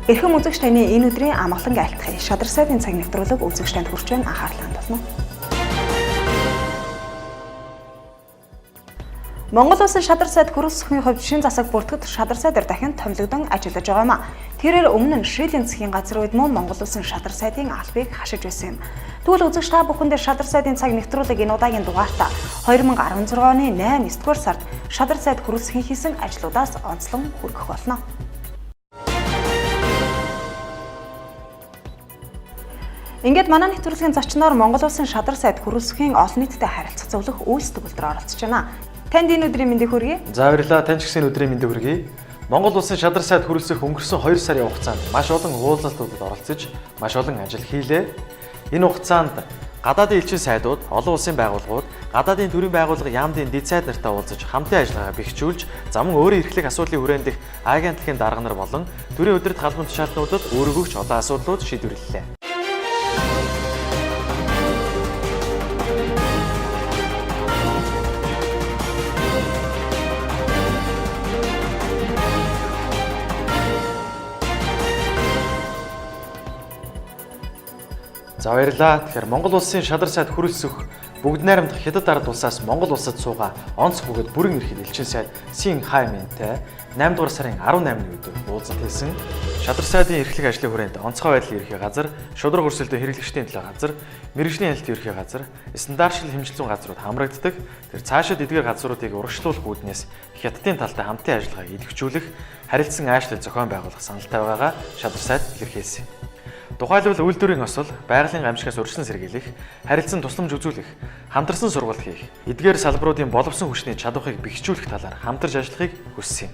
Эрхэм үзэгч таны энэ өдрийн амгалан айлтгая. Шадар сайдын цаг нэвтрүүлэг үзэгч танд хүрч байна. Анхаарлаа хандуулна. Монгол улсын шадар сайд хөрөлсөхийн хувьд шин засаг бүртгэд шадар сайдаар дахин томилогдсон ажиллаж байгаа юм а. Тэрээр өмнө нь Шрилийн засгийн газар үед мөн Монгол улсын шадар сайдын албыг хашиж байсан юм. Тэгвэл үзэгч та бүхэндээ шадар сайдын цаг нэвтрүүлэг энэ удаагийн дугаартаа 2016 оны 8-9 дугаар сард шадар сайд хөрөлсөхийн хийсэн ажлуудаас онцлон хүргэх болно. Ингээд манай нэвтрүүлгийн зочноор Монгол улсын шадар сайд хөрөлсөхийн олон нийтэд харилцах зөвлөх үйлс төгөлдөр оролцож байна. Танд энэ өдрийн мэндийг хүргэе. За баярлалаа. Танд ч гэсэн өдрийн мэндийг хүргэе. Монгол улсын шадар сайд хөрөлсөх өнгөрсөн 2 сарын хугацаанд маш олон уулзалтуудад оролцож, маш олон ажил хийлээ. Энэ хугацаанд гадаадын элчин сайдууд, олон улсын байгууллагууд, гадаадын төрийн байгууллага яамдын дэд сайд нартай уулзаж, хамтын ажиллагаа бэхжүүлж, зам өөрийн эрхлэх асуудлын хүрээнд дэх агентлагийн дарга нар болон төрийн удирдах албан тушаалтнуудад өөрөгч олон асуудлууд шийдвэрлэлээ. За баярлалаа. Тэгэхээр Монгол улсын шадар сайд хөрөлсөх бүгд найрамдах хятад ард улсаас Монгол улсад суугаа онц бөгөөд бүрэн эрхэд элчин сайд Син Хайминтэй 8 дугаар сарын 18-ны өдөр уулзалт хийсэн. Шадар сайдын эрхлэх ажлын хүрээнд онцгой байдлын ерхий газар, шудраг өрсөлдөөн хэрэглэгчдийн төлөө газар, мэргэжлийн хяналтын ерхий газар, стандартшил хэмжилтийн газрууд хамрагддаг. Тэр цаашид эдгээр газруудыг урагшлуулах үүднээс хятадын талтай хамтын ажиллагааг идэвхжүүлэх, харилцан аашлал зохион байгуулах саналтай байгаагаа шадар сайд илэрхийлсэн. Тухайлбал үйлдвэрийн осол, байгалийн гамшигаас урьдчилан сэргийлэх, харилцан тусламж үзүүлэх, хамтарсан сургалт хийх, эдгээр салбаруудын боловсон хүчний чадварыг бэхжүүлэх талаар хамтарч ажиллахыг хүссэн юм.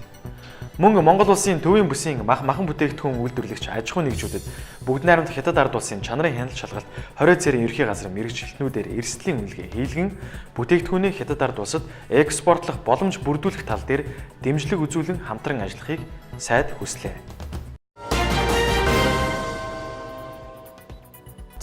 Мөн Монгол улсын төвийн бүсийн махан бүтээгдэхүүн үйлдвэрлэгч аж ахуйн нэгжүүдэд бүгд найрамдах хятад ард улсын чанарын хяналт шалгалт 20 цэрийн ерхий газрын мэргэжилтнүүдээр эрсдлийн үнэлгээ хийлгэн бүтээгдэхүүнийг хятад ард улсад экспортлох боломж бүрдүүлэх тал дээр дэмжлэг үзүүлэн хамтран ажиллахыг сайд хүслээ.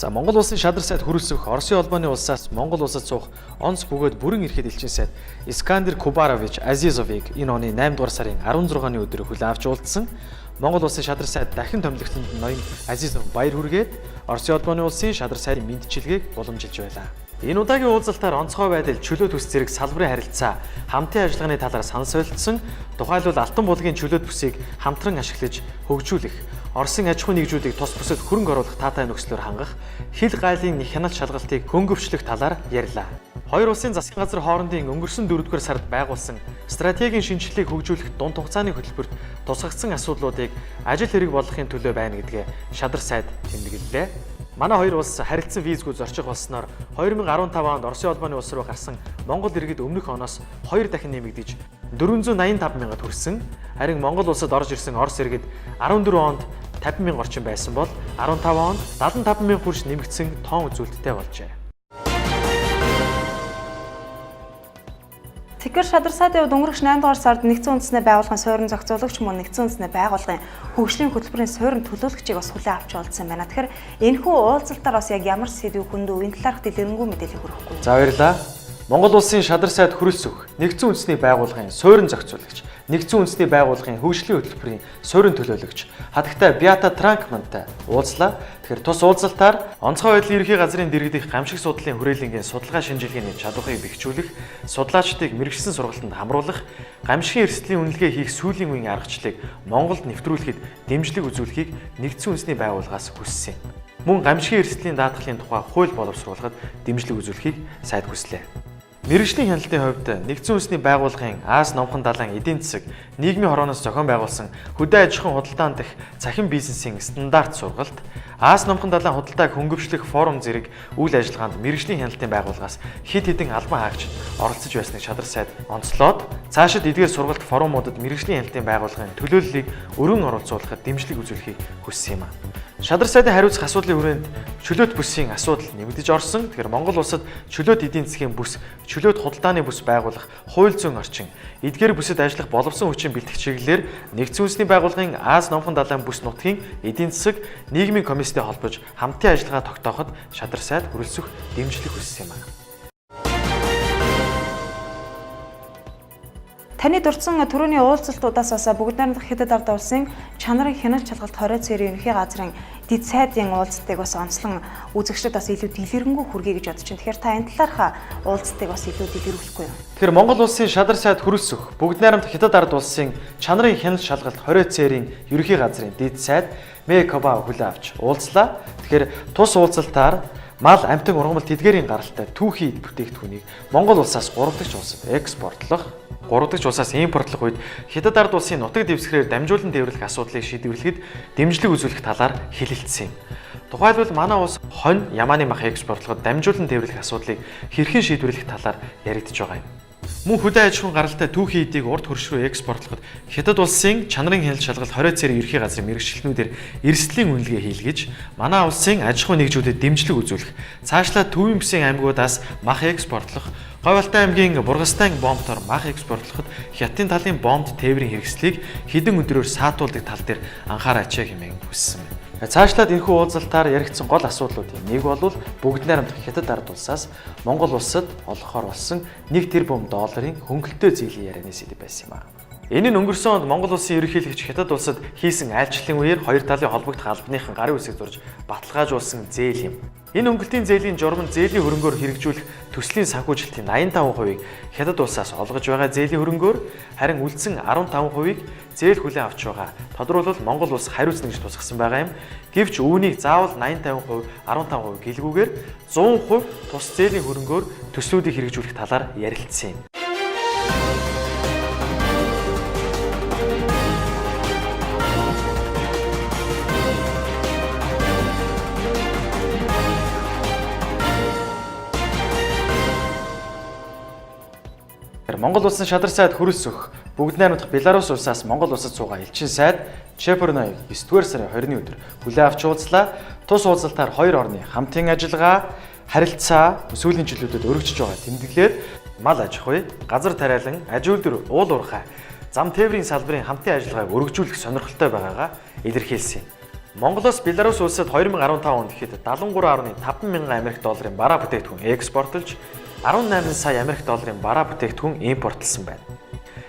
За Монгол улсын шадар сайд хөрөлсөх Оросын улбаны улсаас Монгол улсад суух онц бөгөөд бүрэн эрхэд элчин сайд Искандер Кубарович Азизовыг энэ оны 8 дугаар сарын 16-ны өдөр хүлээн авч уулзсан. Монгол улсын шадар сайд дахин томилогдсонд ноён Азизов баяр хүргээд Оросын улбаны улсын шадар сайдын мэндчилгээг уламжилж байлаа. Энэ удаагийн уулзалтаар онцгой байдал, чөлөөт бүс зэрэг салбарын харилцаа, хамтын ажиллагааны талаар санал солилцсон. Тухайлбал Алтан булгийн чөлөөт бүсийг хамтран ашиглаж хөгжүүлэх, Оросын аж ахуйн нэгжүүдийг тус бүсэд хөрөнгө оруулах таатай нөхцлөөр хангах, хил гайлын хяналт шалгалтыг хөнгөвчлөх талаар ярьлаа. Хоёр улсын засгийн газар хоорондын өнгөрсөн 4-р сард байгуулсан стратегийн шинжилгээг хөгжүүлэх дунд хугацааны хөтөлбөрт тусгагдсан асуудлуудыг ажил хэрэг болгохын төлөө байна гэдгээ шадар сайд тэмдэглэлээ. Манай хоёр улс харилцан визгүй зорчих болсноор 2015 онд Оросын улбаны улс руу гарсан Монгол иргэд өмнөх оноос 2 дахин нэмэгдэж 485 мянгад хүрсэн. Харин Монгол улсад орж ирсэн Орос иргэд 14 онд 50 мянга орчим байсан бол 15 онд 75 мянга хүрч нэмэгдсэн тоон үзүүлэлттэй болжээ. Тэгэхээр шадар сайдын хувьд өнгөрөх 8 дугаар сард нэгдсэн үндэсний байгууллагын суурин зохицуулагч мөн нэгдсэн үндэсний байгууллагын хөгжлийн хөтөлбөрийн суурин төлөөлөгчийг бас хүлээн авч уулзсан байна. Тэгэхээр энэхүү уулзалтаар бас яг ямар сэдвийг хөндөө энэ талаарх дэлгэрэнгүй мэдээлэл хүргэхгүй. За баярлалаа. Монгол улсын шадар сайд хөрөлсөх нэгдсэн үндэсний байгууллагын суурин зохицуулагч, нэгдсэн үндэсний байгууллагын хөгжлийн хөтөлбөрийн суурин төлөөлөгч хатагтай Бята Транкмантай уулзлаа. Тэгэхээр тус уулзалтаар онцгой байдлын ерхий газрын дэргэдэх гамшиг судлалын хүрээлэнгийн судалгаа шинжилгээний чадварыг бэхжүүлэх, судлаачдыг мэргэжсэн сургалтанд хамруулах, гамшигын эрсдлийн үнэлгээ хийх сүүлийн үеийн аргачлалыг Монголд нэвтрүүлэхэд дэмжлэг үзүүлэхийг нэгдсэн үндэсний байгууллагаас хүссэн. Мөн гамшигын эрсдлийн даатгалын тухай хууль боловсруулахад дэмжлэг үзүүлэхийг сайд хүслээ. Мэргэжлийн хяналтын хувьд нэгдсэн үндэсний байгууллагын Аз номхон далайн эдийн засаг, нийгмийн хорооноос зохион байгуулсан хөдөө аж ахуйн худалдаан дэх цахим бизнесийн стандарт сургалт, Аз номхон далайн худалдааг хөнгөвчлөх форум зэрэг үйл ажиллагаанд мэргэжлийн хяналтын байгууллагаас хэд хэдэн албан хаагчид оролцож байсныг шадар сайд онцлоод цаашид эдгээр сургалт форумуудад мэргэжлийн хяналтын байгууллагын төлөөллийг өргөн оролцуулахад дэмжлэг үзүүлэхийг хүссэн юм а. Шадар сайдын хариуцах асуудлын хүрээнд чөлөөт бүсийн асуудал нэмэгдэж орсон. Тэгэхээр Монгол улсад чөлөөт эдийн засгийн бүс, чөлөөт худалдааны бүс байгуулах хууль зүйн орчин, эдгээр бүсэд ажиллах боловсон хүчин бэлтгэх чиглэлээр нэгдсэн үндэсний байгууллагын Аз номхон далайн бүс нутгийн эдийн засаг, нийгмийн комисстэй холбож хамтын ажиллагаа тогтооход шадар сайд хөрөлсөх дэмжлэг хүссэн юм а. Таны дурдсан түрүүний уулзалтуудаас бас бүгд найрамдах Хятад ард улсын чанарын хяналт шалгалт 20 цэрийн ерөнхий газрын дэд сайдын уулзалтыг бас онцлон үзэгчдэд бас илүү дэлгэрэнгүй хүргэе гэж бодож байна. Тэгэхээр та энэ талаарх уулзалтыг бас илүү дэлгэрүүлэхгүй юу? Тэгэхээр Монгол улсын шадар сайд хүрэлцэх бүгд найрамдах Хятад ард улсын чанарын хяналт шалгалт 20 цэрийн ерөнхий газрын дэд сайд Мэкоба хүлээн авч уулзлаа. Тэгэхээр тус уулзалтаар мал амтан ургамал тэдгээрийн гаралтай түүхий бүтээгдэхүүнийг Монгол улсаас 3 дахь улсад экспортлох, 3 дахь улсаас импортлох үед Хятад ард улсын нутаг дэвсгэрээр дамжуулан тээвэрлэх асуудлыг шийдвэрлэхэд дэмжлэг үзүүлэх талаар хэлэлцсэн юм. Тухайлбал манай улс хонь, ямааны мах экспортлоход дамжуулан тээвэрлэх асуудлыг хэрхэн шийдвэрлэх талаар яригдж байгаа юм. Мөн хөдөө аж ахуйн гаралтай түүхий эдийг урд хөрш рүү экспортлоход Хятад улсын чанарын хяналт шалгалт 20 цэрийн ерөнхий газрын мэргэжилтнүүдээр эрсдлийн үнэлгээ хийлгэж, манай улсын аж ахуйн нэгжүүдэд дэмжлэг үзүүлэх, цаашлаа Төвийн Бүсийн аймагуудаас мах экспортлох, Говьалтай аймгийн Бургастайн бомбтоор мах экспортлоход Хятадын талын бомбд тээврийн хэрэгслийг хэдэн өдрөөр саатуулдаг тал дээр анхаараач хэмээн хүссэн байна. Цаашлаад энэхүү уулзалтаар яригдсан гол асуудлуудын нэг бол бүгд найрамдах Хятад ард улсаас Монгол улсад олгохоор болсон 1 тэрбум долларын хөнгөлөлтөө зээлийн ярианы сэдэв байсан юм аа. Энэ нь өнгөрсөн онд Монгол улсын ерөнхийлөгч Хятад улсад хийсэн айлчлалын үеэр хоёр талын холбогдох албаныхан гарын үсэг зурж баталгаажуулсан зээл юм. Энэ хөнгөлтийн зээлийн журам нь зээлийн хөрөнгөөр хэрэгжүүлэх төслийн санхүүжилтийн 85%-ийг Хятад улсаас олгож байгаа зээлийн хөрөнгөөр, харин үлдсэн 15%-ийг зээл хүлээн авч байгаа. Тодорхойлбол Монгол улс хариуцна гэж тусгасан байгаа юм. Гэвч үүнийг заавал 80-50%, 15% гэлгүүгээр 100% тус зээлийн хөрөнгөөр төслүүдийг хэрэгжүүлэх талаар ярилцсан юм. Монгол улсын шадар сайд хүрэлцэх бүгд найрамдах Беларусь улсаас Монгол улсад суугаа элчин сайд Чепурной 9-р сарын 20-ны өдөр хүлээн авч уулзлаа. Тус уулзалтаар хоёр орны хамтын ажиллагаа, харилцаа сүүлийн жилүүдэд өргөжж байгаа тэмдэглэлээр мал аж ахуй, газар тариалан, аж үйлдвэр, уул уурхай, зам тээврийн салбарын хамтын ажиллагааг өргөжүүлэх сонирхолтой байгаагаа илэрхийлсэн юм. Монголоос Беларусь улсад 2015 онд ихэд 73.5 мянган Америк долларын бараа бүтээгдэхүүн экспортлж 18 сая Америк долларын бараа бүтээгдэхүүн импортлсон байна.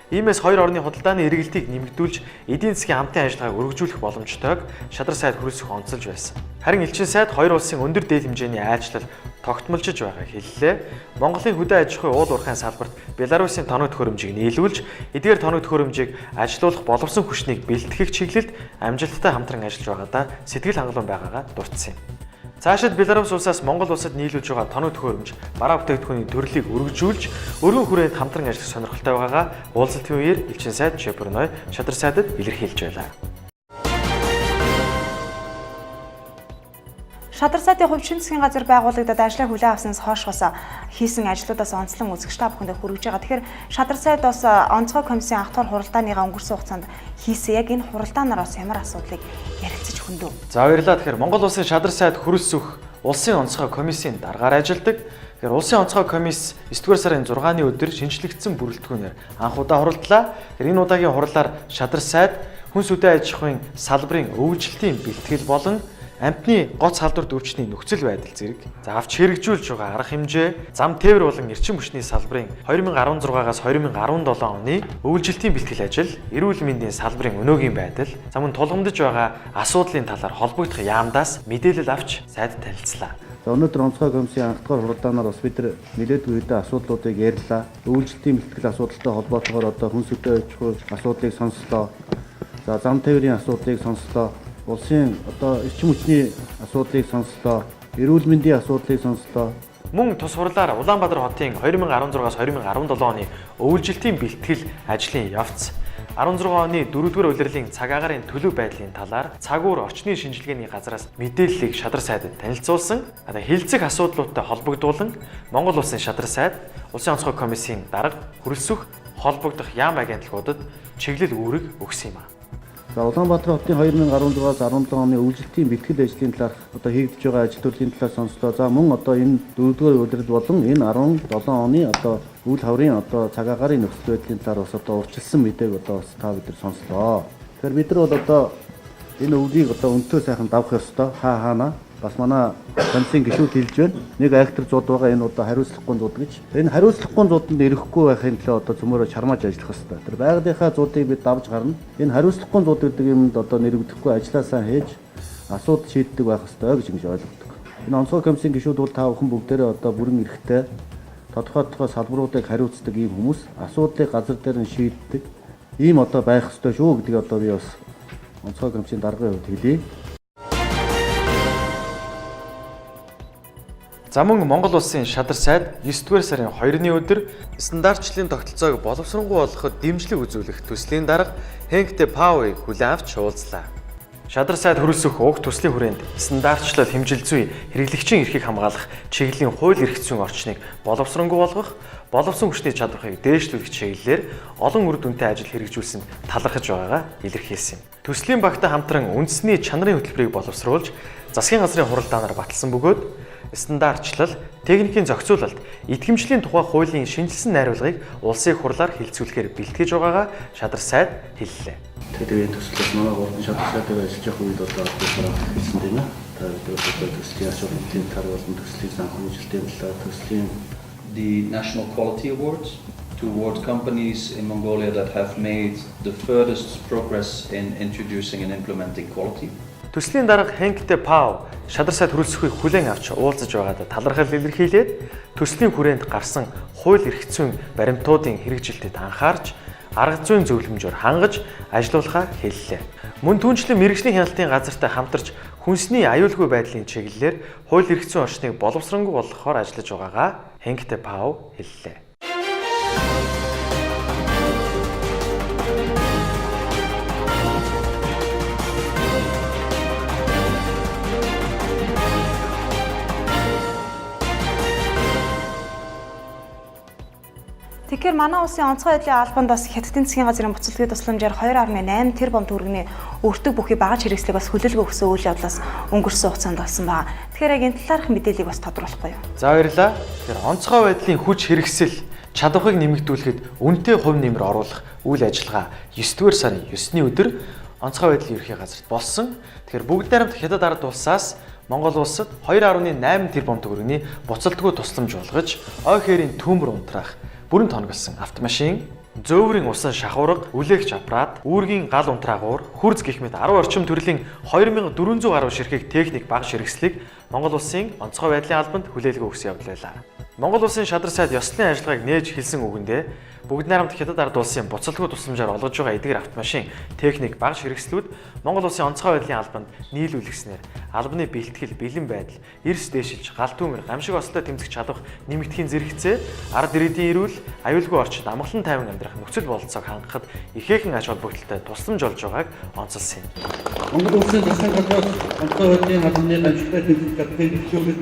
Иймээс хоёр орны худалдааны эргэлтийг нэмэгдүүлж, эдийн засгийн хамтын ажиллагааг өргөжүүлэх боломжтойг шадар сайд хүрэлцэх онцолж байсан. Харин элчин сайд хоёр улсын өндөр дээд хэмжээний айлчлал тогтмолжиж байгааг хэллээ. Монголын хөдөө аж ахуй уул уурхайн салбарт Беларусын тоног төхөөрөмжийг нийлүүлж, эдгээр тоног төхөөрөмжийг ажилуулах боловсон хүчнийг бэлтгэх чиглэлд амжилттай хамтран ажиллаж байгаадаа сэтгэл хангалуун байгаагаа дурдсан юм. Цаашид Беларусь улсаас Монгол улсад нийлүүлж байгаа тоног төхөөрөмж, бараа бүтээгдэхүүний төрлийг өргөжүүлж, өргөн хүрээнд хамтран ажиллах сонирхолтой байгаагаа уулзалтын үеэр элчин сайд Чепурной шадар сайдад илэрхийлж байлаа. Шадар сайдын хувь шинэ засгийн газар байгуулагдаад ажлаа хүлээн авснаас хойшоос хийсэн ажлуудаас онцлон үзэгч та бүхэндээ хүргэж байгаа. Тэгэхээр шадар сайд бас онцгой комиссийн анх дахь хуралдааныгаа өнгөрсөн хугацаанд хийсэн яг энэ хуралдаанаар бас ямар асуудлыг ярилцаж хөндөө. За баярлалаа. Тэгэхээр Монгол улсын шадар сайд хүрэлцэх улсын онцгой комиссийн даргаар ажилладаг. Тэгэхээр улсын онцгой комисс 9-р сарын 6-ны өдөр шинжлэгдсэн бүрэлдэхүүнээр анх удаа хуралдлаа. Тэгэхээр энэ удаагийн хурлаар шадар сайд хүнс үдэ аж ахуйн салбарын өвлжилтийн бэлтгэл болон амтны гоц халдвар дэвчний нөхцөл байдал зэрэг авч хэрэгжүүлж байгаа арга хэмжээ, зам тээвэр болон эрчим хүчний салбарын 2016-аас 2017 оны өвлжилтийн бэлтгэл ажил, эрүүл мэндийн салбарын өнөөгийн байдал, за мөн тулгамдж байгаа асуудлын талаар холбогдох яамдаас мэдээлэл авч сайд танилцлаа. За өнөөдөр онцгой комиссийн анх дахь хуралдаанаар бас бид нар нэлээдгүй хэдэн асуудлуудыг ярьлаа. Өвлжилтийн бэлтгэл асуудалтай холбоотойгоор одоо хүнс үдэ аж ахуй асуудлыг сонслоо. За зам тээврийн асуудлыг сонслоо. Улсын одоо эрчим хүчний асуудлыг сонслоо, эрүүл мэндийн асуудлыг сонслоо. Мөн тус хурлаар Улаанбаатар хотын 2016-аас 2017 оны өвлжилтийн бэлтгэл ажлын явц, 16 оны 4-р улирлын цаг агаарын төлөв байдлын талаар цагуур орчны шинжилгээний газраас мэдээллийг шадар сайдад танилцуулсан. Хилцэх асуудлуудтай холбогдуулан Монгол улсын шадар сайд улсын онцгой комиссийн дарга хүрэлцэх холбогдох яам агентлагуудад чиглэл үүрэг өгсөн юм а. За Улаанбаатар хотын 2016-аас 17 оны өвлжилтийн бэлтгэл ажлын талаар одоо хийгдэж байгаа ажил төрлийн талаар сонслоо. За мөн одоо энэ 4-р улирал болон энэ 17 оны одоо үйл хаврын одоо цаг агаарын нөхцөл байдлын талаар бас одоо урьдчилсан мэдээг одоо бас та бид нар сонслоо. Тэгэхээр бид нар бол одоо энэ өвлийг одоо өнтөө сайхан давах ёстой хаана. бас манай комиссийн гишүүд хэлж байна. Нэг айхтар зууд байгаа энэ одоо хариуцлагагүй зууд гэж. Энэ хариуцлагагүй зууданд ирэхгүй байхын төлөө одоо цөмөрөө чармааж ажиллах хэрэгтэй. Тэр байгалийнхаа зуудыг бид давж гарна. Энэ хариуцлагагүй зууд гэдэг юмд одоо нэрвдэхгүй ажилласаа хийж асуудал шийддэг байх хэрэгтэй гэж ингэж ойлгодог. Энэ онцгой комиссийн гишүүд бол та бүхэн бүгдээрээ одоо бүрэн эрэхтэй тодорхой салбаруудыг хариуцдаг ийм хүмүүс асуудлыг газар дээр нь шийддэг ийм одоо байх ёстой шүү гэдгийг одоо би бас онцгой комиссийн даргын хувьд хэлье. За мөн Монгол улсын шадар сайд 9-р сарын 2-ны өдөр стандартчлалын тогтолцоог боловсронгуй болгоход дэмжлэг үзүүлэх төслийн дарга Хэнк Дэ Пауийг хүлээн авч уулзлаа. Шадар сайд хөрөлсөх уг төслийн хүрээнд стандартчлал хэмжил зүй хэрэглэгчийн эрхийг хамгаалах чиглэлийн хууль эрх зүйн орчныг боловсронгуй болгох, боловсон хүчний чадварыг дээшлүүлэх чиглэлээр олон үр дүнтэй ажил хэрэгжүүлсэн талархаж байгаагаа илэрхийлсэн юм. Төслийн багтаа хамтран үндэсний чанарын хөтөлбөрийг боловсруулж, засгийн газрын хуралдаанаар баталсан бөгөөд стандартчлал, техникийн зохицуулалт, идэвхжлийн тухай хуулийн шинжилсэн найруулгыг улсын хурлаар хэлэлцүүлэхээр бэлтгэж байгаагаа шадар сайд хэллээ. Тэгээд төслөөс манай гурван шадар сайдаар ажиллаж явах үед одоо ажиллаж хэлсэн тийм ээ. Та одоо төслийн ач холбогдолын тал болон төслийн санхүүжилтийн талаар төслийн the National Quality Awards to award companies in Mongolia that have made the furthest progress in introducing and implementing quality. Төслийн дарга Хэнк Дэ Пау шадар сайд хөрөлсөхийг хүлээн авч уулзаж байгаадаа талархал илэрхийлээд төслийн хүрээнд гарсан хууль эрх зүйн баримтуудын хэрэгжилтэд анхаарч арга зүйн зөвлөмжөөр хангаж ажиллуулахаа хэллээ. Мөн түүнчлэн мэргэжлийн хяналтын газартай хамтарч хүнсний аюулгүй байдлын чиглэлээр хууль эрх зүйн орчныг боловсронгуй болгохоор ажиллаж байгаагаа Хэнк Дэ Пау хэллээ. Тэгэхээр манай улсын онцгой байдлын албанд бас Хятадын засгийн газрын буцалтгийн тусламжаар 2.8 тэрбум төгрөгийн өртөг бүхий багаж хэрэгслийг бас хүлээлгээ өгсөн үйл явдлаас өнгөрсөн хугацаанд болсон байна. Тэгэхээр яг энэ талаарх мэдээллийг бас тодруулахгүй юу? За баярлалаа. Тэгэхээр онцгой байдлын хүч хэрэгсэл чадварыг нэмэгдүүлэхэд үнэтэй хувь нэмэр оруулах үйл ажиллагаа 9-р сарын 9-ний өдөр онцгой байдлын ерхий газарт болсон. Тэгэхээр бүгд найрамд Хятад ард улсаас Монгол улсад 2.8 тэрбум төгрөгийн буцалтгүй тусламж болгож ой хэрийн төмөр унтраах бүрэн тоногсон автомашин, зөөврийн усан шахуурга, үлээгч аппарат, үүргийн гал унтраагуур, хүрз гэх мэт 10 орчим төрлийн 2400 гаруй ширхэг техник багаж хэрэгслийг Монгол улсын онцгой байдлын албанд хүлээлгээ өгсөн явдал байлаа. Монгол улсын шадар сайд ёслолын ажиллагааг нээж хэлсэн үгэндээ бүгд найрамд Хятад ард улсын буцалтгүй тусламжаар олгож байгаа эдгээр автомашин, техник багаж хэрэгслүүд Монгол улсын онцгой байдлын албанд нийлүүлэгснээр албаны бэлтгэл, бэлэн байдал, эрс дээшилж, гал түүмэр, гамшиг ослоо тэмцэх чадвах нэмэгдэхийн зэрэгцээ, ард ирээдүйн эрүүл, аюулгүй орчинд амгалан тайван амьдрах нөхцөл бололцоог хангахад ихээхэн ач холбогдолтой тусламж олж байгааг онцолсон юм. Монгол улсын засгийн газраас онцгой байдлын албаны гамшигтай тэмцэх чадварыг бэлтгэхэд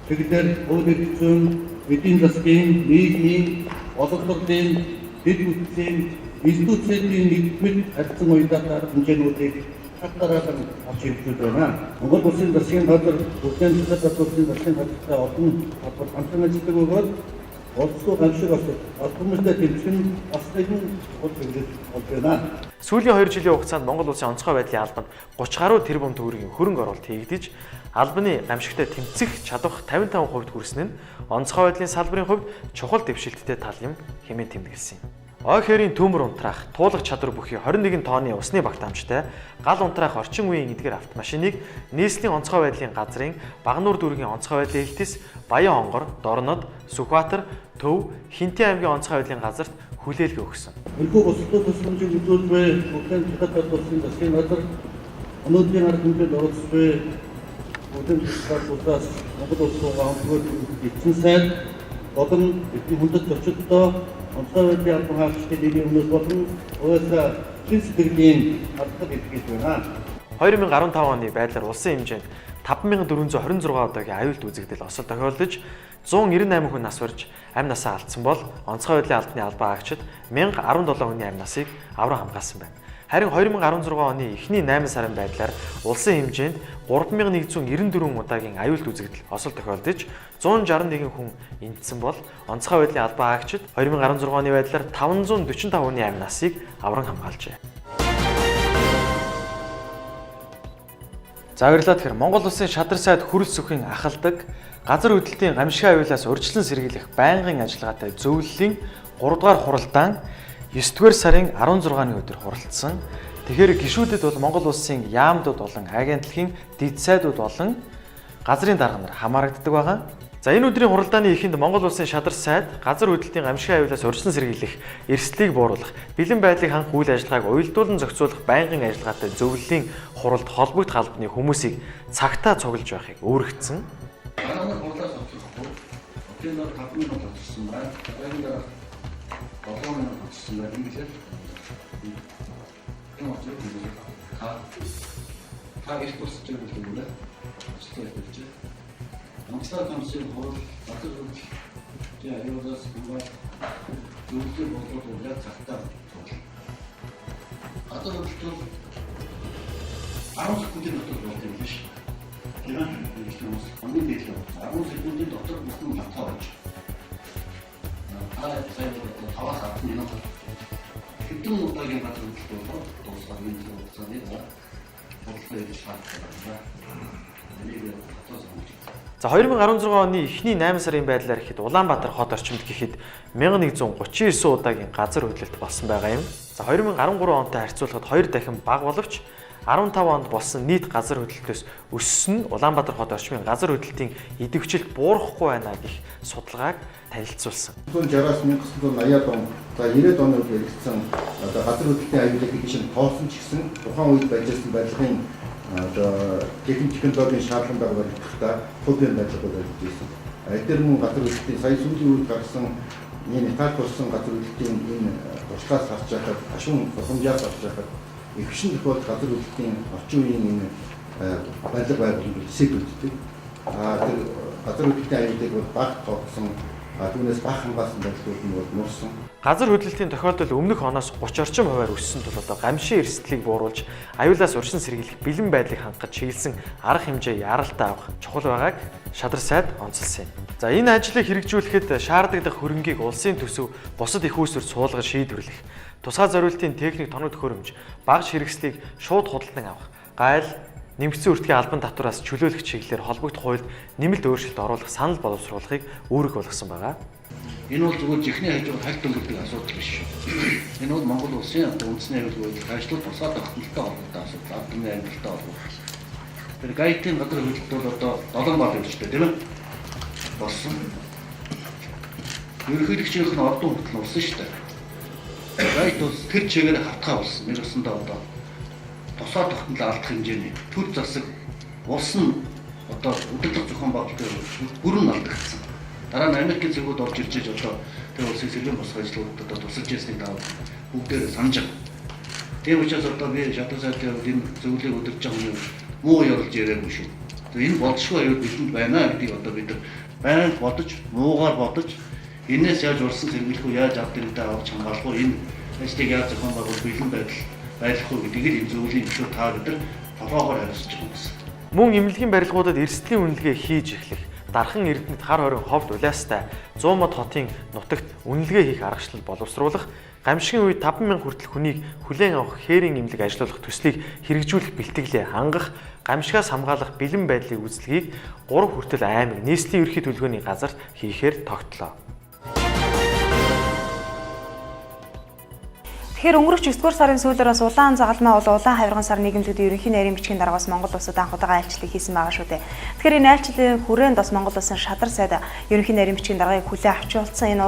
чиглэлээр хууль эрх зүйн, эдийн засгийн, нийгмийн, олон төрлийн дэд бүтцийн институцийн нэгдмэл харьцан уялдаа хэмжээнүүдийг хатараад авч ирэх байна. Монгол улсын засгийн газар бүтээн засгийн газартай олон холбоот хамтран ажилладаг бөгөөд олцгой гамшиг автомобилтэй тэмцэн бас нэгэн хол хэрэглэж байна. Сүүлийн 2 жилийн хугацаанд Монгол улсын онцгой байдлын албанд 30 гаруй тэрбум төгрөгийн хөрөнгө оруулалт хийгдэж албаны гамшигтай тэмцэх чадвах 55% хүрсэн нь онцгой байдлын салбарын хувьд чухал дэвшилттэй тал юм хэмээн тэмдэглэсэн юм. Ой хэрийн төмөр унтраах, туулах чадвар бүхий 21 тонны усны багтаамжтай гал унтраах орчин үеийн эдгээр автомашиныг нийслэлийн онцгой байдлын газрын Багнуур дүүргийн онцгой байдлын элтэс, Баян хонгор, Дорнод, Сүхбаатар, Төв, Хинтээ аймгийн онцгой байдлын газарт хүлээлгээ өгсөн. Энэхүү бусдад тусламжийг үзүүлбэ, бүтээн Хятад улсын засгийн газар өнөөдрийн арга хэмжээнд оролцсон бүтээн Хятад улсаас Монгол улсын хамтлагууд эцэн сайд болон эдийн хүндэт зочдтой онцгой байдлын албан хаагчдын нэгэн өмнөс болон уяасаа чин сэтгэлийн албад илэрхийлж байна. 2015 оны байдлаар улсын хэмжээнд 5426 удаагийн аюулт үзэгдэл осол тохиолдож 198 хүн нас барж амь насаа алдсан бол онцгой байдлын албаны албан хаагчид 1017 хүний амь насыг авраг хамгаалсан байна. Харин 2016 оны эхний 8 сарын байдлаар улсын хэмжээнд 3194 удаагийн аюулт үзэгдэл осол тохиолдож 161 хүн эндсэн бол онцгой байдлын албан хаагчид 2016 оны байдлаар 545 хүний амь насыг авраг хамгаалжээ. За баярлалаа. Тэгэхээр Монгол Улсын шадар сайд хөрөлс өхийн ахалдаг газар хөдлөлтийн гамшигын аюулаас урьдчилан сэргийлэх байнгын ажиллагаатай зөвлөлийн 3 дугаар хуралдаан 9 дугаар сарын 16-ны өдөр хуралдсан. Тэгэхээр гишүүдэд бол Монгол Улсын яамдууд болон агентлагийн дэд сайдууд болон газрын дарга нар хамаарагддаг байгаа. За энэ өдрийн хуралдааны эхэнд Монгол Улсын шадар сайд газар хөдлөлтийн гамшигын аюулаас урьдчилан сэргийлэх, эрсдлийг бууруулах, бэлэн байдлыг хангах үйл ажиллагааг уялдуулан зохицуулах байнгын ажиллагаатай зөвлөлийн хуралд холбогдох албаны хүмүүсийг цагтаа цуглаж байхыг өөрөгдсөн. Манай хурлаас авчихсан. Өтөн нар 5 минут авчихсан байна. Тэрийн дараа 7 минут авчихсан байна. Ингээд та их босч байгаа юм байна. Хэвчээ хэлж. Амстай камсын хурал газар хөдлөлт аюулаас хамгаалах зөвлөлийн бодлогыг цагтаа цуглах. Газар хөдлөлт 10 секундын дотор болдог юм биш. Яагаад гэвэл хамгийн дээд 10 секундын дотор бүхэн хатаа болж. Аа сайн таваас авах юм байна. Хэдэн удаагийн газар хөдлөлт бол дуусах юм байна. Бодлого хийж шаардлагатай. За 2016 оны эхний 8 сарын байдлаар ихэд Улаанбаатар хот орчимд гэхэд 1139 удаагийн газар хөдлөлт болсон байгаа юм. За 2013 онтой харьцуулахад 2 дахин бага боловч 15 онд болсон нийт газар хөдлөлтөөс өссөн нь Улаанбаатар хот орчмын газар хөдлөлтийн идэвхжил буурахгүй байна гэх судалгааг танилцуулсан. 1960-аас 1980-ад он, за 90-ад оны үед яригдсан одоо газар хөдлөлтийн аюулыг чинь тоосон ч гэсэн тухайн үед байжсэн барилгын техник технологийн шаардлагатай барилгуудаа хувийн барилгууд байж байсан. Эдгээр мөн газар хөдлөлтийн сая сүүлийн үед гарсан энэ Италид болсон газар хөдлөлтийн энэ туршлагаас харж байхад ашуун сургамжаас харж байхад ихшин тохиолдол газар хөдлөлтийн орчин үеийн энэ барилга байгууллагууд хэсэгдүүлдэг. Тэр газар хөдлөлтийн аюулыг бол бага тоогсон түүнээс бага хамгаалсан барилгууд нь бол нурсан. Газар хөдлөлтийн тохиолдол өмнөх оноос 30 орчим хувиар өссөн тул одоо гамшийн эрсдлийг бууруулж аюулаас урьдчилан сэргийлэх бэлэн байдлыг хангах чиглэсэн арга хэмжээ яралтай авах чухал байгааг шадар сайд онцолсон юм. За энэ ажлыг хэрэгжүүлэхэд шаардлагатай хөрөнгийг улсын төсөв бусад их үүсвэр суулгаж шийдвэрлэх, тусгай зориултын техник тоног төхөөрөмж, багш хэрэгслийг шууд худалдан авах, гайл нэмэгдсэн үртгийн албан татвараас чөлөөлөх чиглэлээр холбогдох хуульд нэмэлт өөрчлөлт оруулах санал боловсруулахыг үүрэг болгосон байгаа. Энэ бол зөвхөн жихний хажууд хальт өнгөрдөг асуудал биш. Энэ бол Монгол Улсын үндэсний аюулгүй ажлууд тусаад тогтмолтой холбоотой асуудал, албаны аюултай холбоотой. Тэр гайтын газар хөдлөлт бол одоо 7 бат явжтэй тийм ээ. Болсон. Ерөнхийлөгчийнх нь ордон хөдөл болсон шүү дээ. Гайт бол тэр чигээр хатгаа болсон. Нэгсэндээ одоо тусаа тогтнол алдах хэмжээний төр засаг улс нь одоо өдөрлөг зохион байгуулалтын бүрэн алдагдсан. Дараа нь Америкийн зөвлөд орж ирж одоо тэр улсын сэргээн босгох ажлуудад одоо тусалж ясны даваа бүгдээр санаж байгаа. Тийм учраас одоо би шадар сайдын энэ зөвлөлийг өдөрж байгаа юм муу явуулж яриаггүй шүү. Энэ болшгүй аюул бидэнд байна гэдгийг одоо бид байнга бодож, муугаар бодож энэс яаж урсан сэргийлэх үү, яаж авдагтай авч хамгаалах уу, энэ ажлыг яаж зохион байгуулах бэлэн байлгах уу гэдгийг энэ зөвлөлийн гишүүд та бид толгоогоор хариуцж байгаа юм гэсэн. Мөн эмнэлгийн барилгуудад эрсдлийн үнэлгээ хийж эхлэх, дархан эрдэнэт хар хорин ховд улаастай 100 мод хотын нутагт үнэлгээ хийх аргачлал боловсруулах, гамшигын үед 50000 хүртэл хүнийг хүлээн авах хээрийн эмнэлэг ажиллуулах төслийг хэрэгжүүлэх бэлтгэлээ хангах, гамшигаас хамгаалах бэлэн байдлын үйлчлэгийг 3 хүртэл аймаг нийслэлийн ерхий төлөвлөгөөний газарт хийхээр тогтлоо. Тэгэхээр өнгөрөх 9 дугаар сарын сүүлээрээс улаан загалмай бол улаан хавирган сар нийгэмлэгдийн ерөнхий нарийн бичгийн дараагаас Монгол улсад анх удаага айлчлалыг хийсэн байгаа шүү дээ. Тэгэхээр энэ айлчлалын хүрээнд бас Монгол улсын шадар сайд ерөнхий нарийн бичгийн даргаыг хүлээн авч уулзсан. Энэ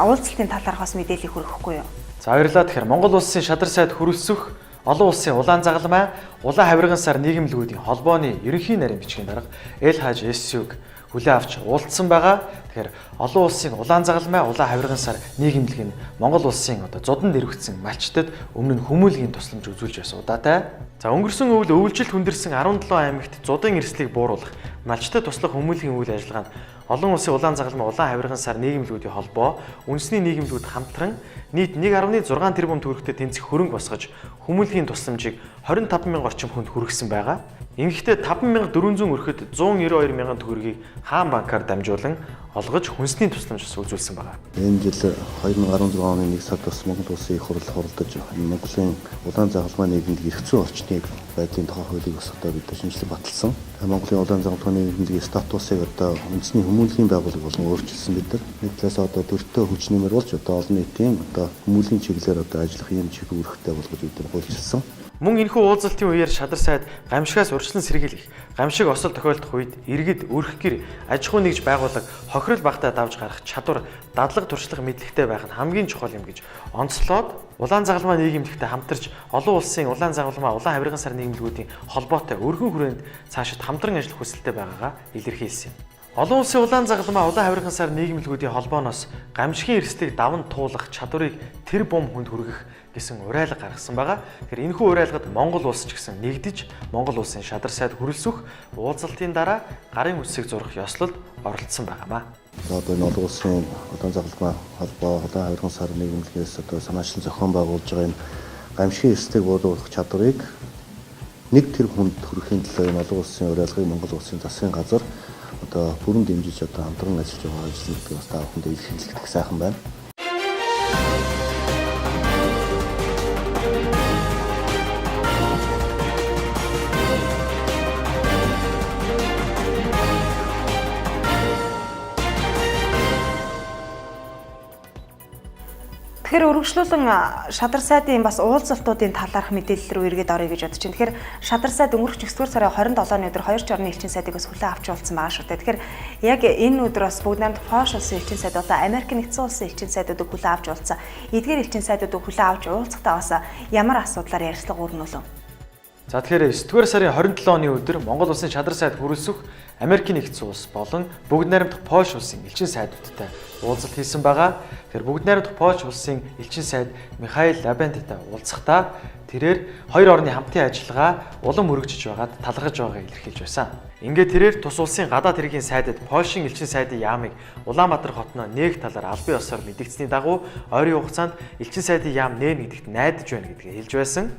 уулзалтын талаарх бас мэдээлэл хүргэхгүй юу? За баярлалаа. Тэгэхээр Монгол улсын шадар сайд хүрэлцэх олон улсын улаан загалмай, улаан хавирган сар нийгэмлэгүүдийн холбооны ерөнхий нарийн бичгийн дарга ЭЛ-ХАЖ-СЮ-г хүлээн авч уулзсан байгаа. Тэгэхээр олон улсын улаан загалмай, улаан хавирган сар нийгэмлэг нь Монгол улсын одоо зодонд ирвэгдсэн малчтад өмнө нь хүмүүлгийн тусламж үзүүлж байсан удаатай. За өнгөрсөн өвөл өвлжилт хүндэрсэн 17 аймагт зодын эрсдлийг бууруулах, малчтад туслах хүмүүлгийн үйл ажиллагаанд олон улсын улаан загалмай, улаан хавирган сар нийгэмлэгүүдийн холбоо, үндэсний нийгэмлэгүүд хамтран нийт 1.6 тэрбум төгрөгтэй тэнцэх хөрөнгө босгож хүмүүлгийн тусламжийг 25,000 орчим хүнд хүргэсэн байгаа. Ингэхдээ 5,400 өрхөд 192,000 төгрөгийг хаан банкар дамжуулан олгож хүнсний тусламж үзүүлсэн байна. Энэ жил 2016 оны 1 сард бас Монгол улсын их хурл хуралдаж Монголын улаан загалмай нийгэмд эрх зүйн орчныг байдлын тухай хуулийг бас одоо бид шинжилгээ баталсан. Монголын улаан загалмайны нийгмийн статусыг одоо үндэсний хүмүүнлэгийн байгууллага болон өөрчилсөн бид нар. Нэг талаас одоо төртөө хүч нэмэр болж одоо олон нийтийн одоо хүмүүнлэгийн чиглэлээр одоо ажиллах юм чиг үүрэгтэй болгож бид нар хуульчилсан. Мөн энэхүү уулзалтын үеэр шадар сайд гамшигаас урьдчилан сэргийлэх, гамшиг осол тохиолдох үед иргэд өрх гэр аж ахуй нэгж байгууллага хохирол багтаа давж гарах чадвар, дадлаг туршлага мэдлэгтэй байх нь хамгийн чухал юм гэж онцлоод улаан загалмай нийгэмлэгтэй хамтарч олон улсын улаан загалмай улаан хавирган сар нийгэмлэгүүдийн холбоотой өргөн хүрээнд цаашид хамтран ажиллах хүсэлтэй байгаагаа илэрхийлсэн юм. Олон улсын улаан загалмай улаан хавирган сар нийгэмлэгүүдийн холбооноос гамшигын эрсдлийг даван туулах чадварыг тэр бум хүнд хүргэх гэсэн уриалга гаргасан байгаа. Тэгэхээр энэхүү уриалгад Монгол улс ч гэсэн нэгдэж Монгол улсын шадар сайд хүрэлцэх уулзалтын дараа гарын үсгийг зурах ёслолд оролцсон байгаамаа. Одоо энэ олон улсын улаан загалмай холбоо улаан хавирган сар нийгэмлэгээс одоо санаачлан зохион байгуулж байгаа энэ гамшигын эрсдлийг буулгах чадварыг нэг тэр хүнд хүрэхийн төлөө энэ олон улсын уриалгыг Монгол улсын засгийн газар одоо бүрэн дэмжиж одоо хамтран ажиллаж байгаа ажлыг бас та бүхэндээ илэрхийлэх сайхан байна. Тэгэхээр өргөжлүүлэн шадар сайдын бас уулзалтуудын талаарх мэдээлэл рүү эргээд орё гэж бодож байна. Тэгэхээр шадар сайд өнгөрөх 9-р сарын 27-ны өдөр 2 орны элчин сайдыг бас хүлээн авч уулзсан байгаа шүү дээ. Тэгэхээр яг энэ өдөр бас бүгд найрамд Польш улсын элчин сайд болон Америк нэгдсэн улсын элчин сайдуудыг хүлээн авч уулзсан. Эдгээр элчин сайдуудыг хүлээн авч уулзахдаа бас ямар асуудлаар ярилцлага өрнөлөө. За тэгэхээр 9-р сарын 27-ны өдөр Монгол улсын шадар сайд хүрэлцэх Америк нэгдсэн улс болон бүгд найрамдах Польш улсын элчин сайдуудтай уулзалт хийсэн байгаа. Тэгэхээр бүгд найрамдах Польш улсын элчин сайд Михаил Лабентитай уулзахдаа тэрээр хоёр орны хамтын ажиллагаа улам өргөжж байгаад талархаж байгааг илэрхийлж байсан. Ингээд тэрээр тус улсын гадаад хэргийн сайдад Польшийн элчин сайдын яамыг Улаанбаатар хотноо нэг талаар албан ёсоор мэдгдсэний дагуу ойрын хугацаанд элчин сайдын яам нээн гэдэгт найдаж байна гэдгийг хэлж байсан.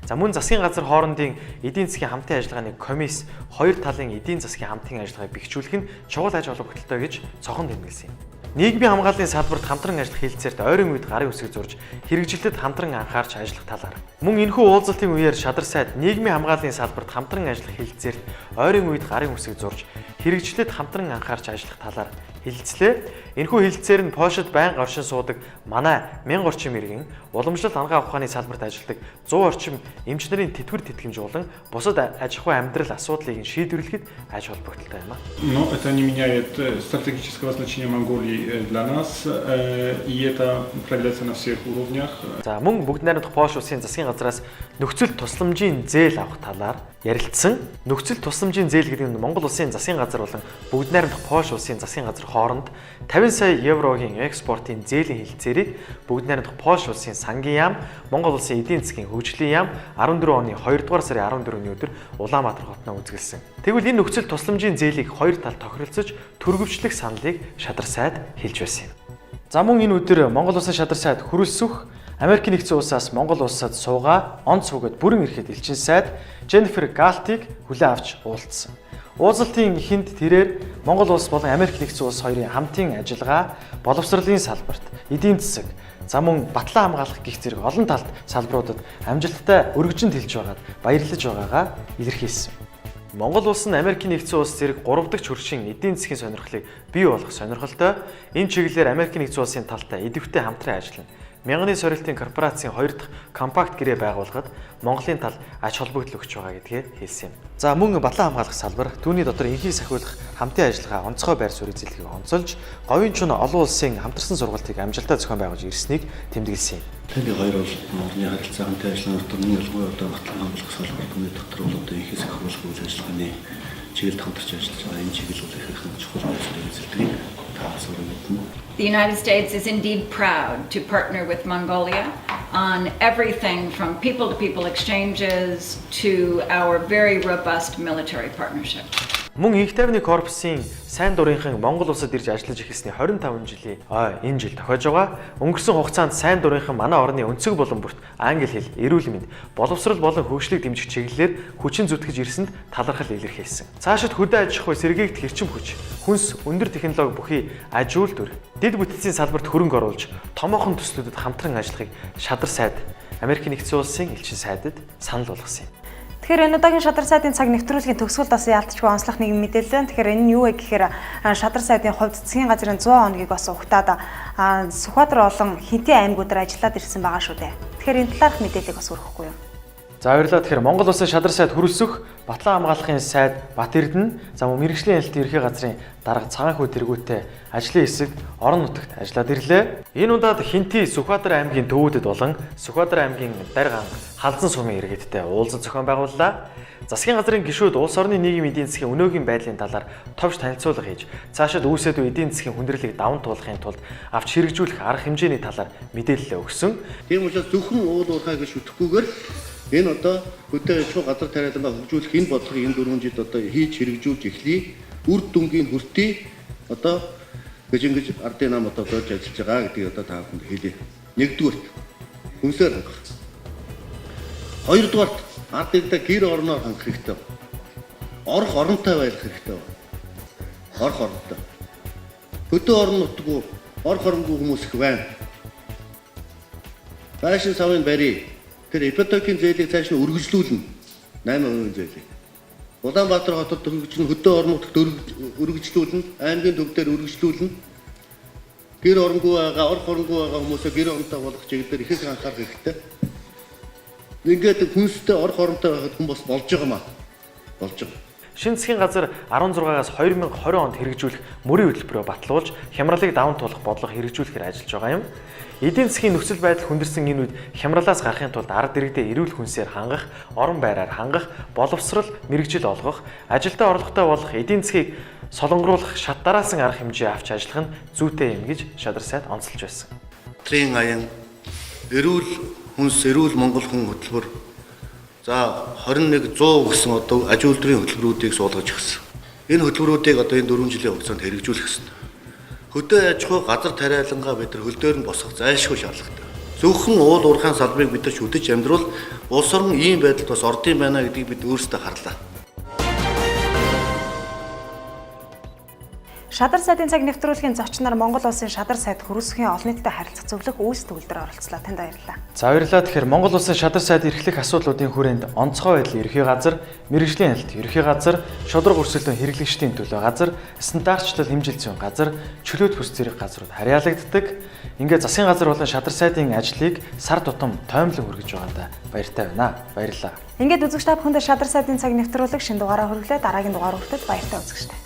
За мөн засгийн газар хоорондын эдийн засгийн хамтын ажиллагааны комисс хоёр талын эдийн засгийн хамтын ажиллагааг бэхжүүлэх нь чухал аж холбогдолтой гэж цохон тэмдэглэсэн юм. Нийгмийн хамгааллын салбарт хамтран ажиллах хэлэлцээрт ойрын үед гарын үсэг зурж хэрэгжилтэд хамтран анхаарч ажиллах талаар. Мөн энэхүү уулзалтын үеэр шадар сайд нийгмийн хамгааллын салбарт хамтран ажиллах хэлэлцээрт ойрын үед гарын үсэг зурж хэрэгжилтэд хамтран анхаарч ажиллах талаар хэлэлцлээ. Энэхүү хэлэлцээр нь Польшид байнга оршин суудаг манай 1000 орчим иргэн уламжлалт ангаа ухааны салбарт ажилладаг 100 орчим эмч нарын тэтгэвэр тэтгэмж болон бусад аж ахуй амьдрал асуудлыг шийдвэрлэхэд аж холбогдолтой юм а. Но это не меняет стратегического значения Монголии для нас, и это проявляется на всех уровнях. За мөн бүгд найрамдах Польш улсын засгийн газраас нөхцөл тусламжийн зээл авах талаар ярилцсан. Нөхцөл тусламжийн зээл гэдэг нь Монгол улсын засгийн газар болон бүгд найрамдах Польш улсын засгийн газар хооронд 50 сая еврогийн экспортын зээлийн хэлэлцээрийг бүгд найрамдах Польш улсын сангийн яам, Монгол улсын эдийн засгийн хөгжлийн яам 14 оны 2 дугаар сарын 14-ний өдөр Улаанбаатар хотноо үзгэлсэн. Тэгвэл энэ нөхцөл тусламжийн зээлийг хоёр тал тохиролцож түргэвчлэх саналыг шадар сайд хэлж байсан юм. За мөн энэ өдөр Монгол улсын шадар сайд хүрэлцэх Америк нэгдсэн улсаас Монгол улсад суугаа онц сүгэд бүрэн ирэхэд элчин сайд Jennifer Galt-ыг хүлээн авч уулзсан. Уулзалтын эхэнд тэрээр Монгол улс болон Америк нэгдсэн улс хоёрын хамтын ажиллагаа, боловсролын салбарт, эдийн засаг, за мөн батлан хамгаалах гэх зэрэг олон талт салбаруудад амжилттай өргөжинд хэлж байгаад баярлаж байгаагаа илэрхийлсэн. Монгол улс нь Америк нэгдсэн улс зэрэг 3 дахь хөршийн эдийн засгийн сонирхлыг бий болгох сонирхолтой. Энэ чиглэлээр Америк нэгдсэн улсын талтай идэвхтэй хамтран ажиллана. Мянганы сорилтын корпорацийн 2 дахь компакт гэрээ байгуулахад Монголын тал ач холбогдол өгч байгаа гэдгээ хэлсэн юм. За мөн батлан хамгаалах салбар түүний дотор инхийг сахиулах хамтын ажиллагаа онцгой байр суурь эзэлхийг онцолж, говийн чуна олон улсын хамтарсан сургалтыг амжилттай зохион байгуулж ирснийг тэмдэглэсэн юм. Тэний хоёр улсад Монголын харилцаа хамтын ажиллагааны дотор ялгаагүй одоо батлан хамгаалах салбар түүний дотор бол одоо инхийг сахиулах үйл ажиллагааны чиглэлд хамтарч ажиллаж байгаа. Энэ чиглэл бол их чухал байр суурь эзэлдэг. The United States is indeed proud to partner with Mongolia on everything from people-to-people exchanges to our very robust military partnership. Мөн Инх тайвны корпусын сайн дурынхан Монгол улсад ирж ажиллаж эхэлсний 25 жилийн энэ жил тохиож байгаа. Өнгөрсөн хугацаанд сайн дурынхан манай орны өнцөг болон бүрт англи хэл, эрүүл мэнд, боловсрол болон хөгжлийг дэмжих чиглэлээр хүчин зүтгэж ирсэнд талархал илэрхийлсэн. Цаашид хөдөө аж ахуй, сэргээгдэх эрчим хүч, хүнс, өндөр технологи бүхий аж үйлдвэр, дэд бүтцийн салбарт хөрөнгө оруулж, томоохон төслүүдэд хамтран ажиллахыг шадар сайд Америк нэгдсэн улсын элчин сайдад санал болгосон юм. Тэгэхээр энэ удаагийн шадар сайдын цаг нэвтрүүлгийн төгсгөлд бас яалтчгүй онцлох нэг мэдээлэл. Тэгэхээр энэ нь юу вэ гэхээр шадар сайдын хувьд засгийн газрын 100 хоногийг бас угтаад Сүхбаатар болон Хинтээ аймагуудаар ажиллаад ирсэн байгаа шүү дээ. Тэгэхээр энэ талаарх мэдээллийг бас өргөхгүй юу? За баярлалаа. Тэгэхээр Монгол Улсын шадар сайд хөрөлсөх Батлан хамгаалахын сайд Батэрдэн замун мэрэгжлийн хэлтийн ерхий газрын дарга цагаан хүү тэргүүтээ ажлын хэсэг орон нутагт ажиллаад ирлээ. Энэ удаад Хинтээ Сүхбаатар аймгийн төвүүдэд болон Сүхбаатар аймгийн Дарган Халзан сумын иргэдтэй уулзалт зохион байгууллаа. Засгийн газрын гишүүд улс орны нийгмийн эдийн засгийн өнөөгийн байдлын талаар товч танилцуулга хийж, цаашид үүсэт буй эдийн засгийн хүндрэлийг даван туулахын тулд авч хэрэгжүүлэх арга хэмжээний талаар мэдээлэл өгсөн. Тийм учраас зөвхөн уул уурхайг шүтгэхгүйгээр энэ одоо хөдөө аж ахуй газар тариалангаа хөгжүүлэх энэ бодлогыг энэ 4 жилд одоо хийж хэрэгжүүлж эхлэе. Үр дүнгийн хүртээ одоо гэж ардын нам одоо болж ажиллаж байгаа гэдгийг одоо та бүхэнд хэлье. Нэгдүгээрт хүнсээр хангах. Хоёрдугаарт ардынхаа гэр орноор хангах хэрэгтэй. Орох оронтой байх хэрэгтэй. Орох оронтой. Хөдөө орон нутгүй, орох оронгүй хүмүүс их байна. Байшин савын барий. Тэр ипотекийн зээлийг цааш нь үргэлжлүүлнэ. 8% зээлийг. Улаанбаатар хотод хөгжин хөдөө орон нутагт үргэлжлүүлнэ. Аймгийн төв дээр үргэлжлүүлнэ. Гэр оронгүй байгаа, орох оронгүй байгаа хүмүүсээ гэр оронтой болгох чиглэлээр их анхаарах хэрэгтэй. Ингээд хүнстэй орох оронтой байхад хүн бас болж байгаа маа. Болж байгаа. Шинэ засгийн газар 16-аас 2020 онд хэрэгжүүлэх мөрийн хөтөлбөрөөр батлуулж хямралыг даван туулах бодлого хэрэгжүүлэхээр ажиллаж байгаа юм. Эдийн засгийн нөхцөл байдал хүндэрсэн энэ үед хямралаас гарахын тулд ард иргэдэд эрүүл хүнсээр хангах, орон байраар хангах, боловсрал, мэрэгжил олгох, ажилдаа орлоготой болох эдийн засгийг солонгоруулах шат дараасан арга хэмжээ авч ажиллах нь зүйтэй юм гэж шадар сайд онцолж байсан. Трийн аян эрүүл хүнс, эрүүл Монгол хүн хөтөлбөр за 21 100 гэсэн одоо аж үйлдвэрийн хөтөлбөрүүдийг суулгаж өгсөн. Энэ хөтөлбөрүүдийг одоо энэ 4 жилийн хугацаанд хэрэгжүүлэх ёстой. Хөдөө аж ахуй газар тариалангаа бид нар хөл дээр нь босгох зайлшгүй шаардлагатай. Зөвхөн уул уурхайн салбарыг бид нар шүтэж амьдрал улс орн ийм байдалд бас ордын байна гэдгийг бид өөрсдөө харлаа. Шадар сайдын цаг нэвтрүүлгийн зочноор Монгол Улсын шадар сайд хөрөлсөхийн олон нийтэд харилцах зөвлөх үүс төвлөрөөр оролцлоо. Танд баярлалаа. За баярлалаа. Тэгэхээр Монгол Улсын шадар сайд эрхлэх асуудлуудын хүрээнд онцгой байдлын ерхий газар, мэрэгжлийн хэлт ерхий газар, шудраг өрсөлдөөн хэрэглэгчдийн төлөө газар, стандартчлал хэмжилт зүйн газар, чөлөөт бүс зэрэг газрууд харьяалагддаг. Ингээд засгийн газар болон шадар сайдын ажлыг сар тутам тоймлон хүргэж байгаадаа баяртай байна. Баярлалаа. Ингээд үзэгч та бүхэнд шадар сайдын цаг нэвтрүүлэг шинэ дугаараа хүргэлээ. Дараагийн дугаар хүртэл баяртай үзэгчтэй.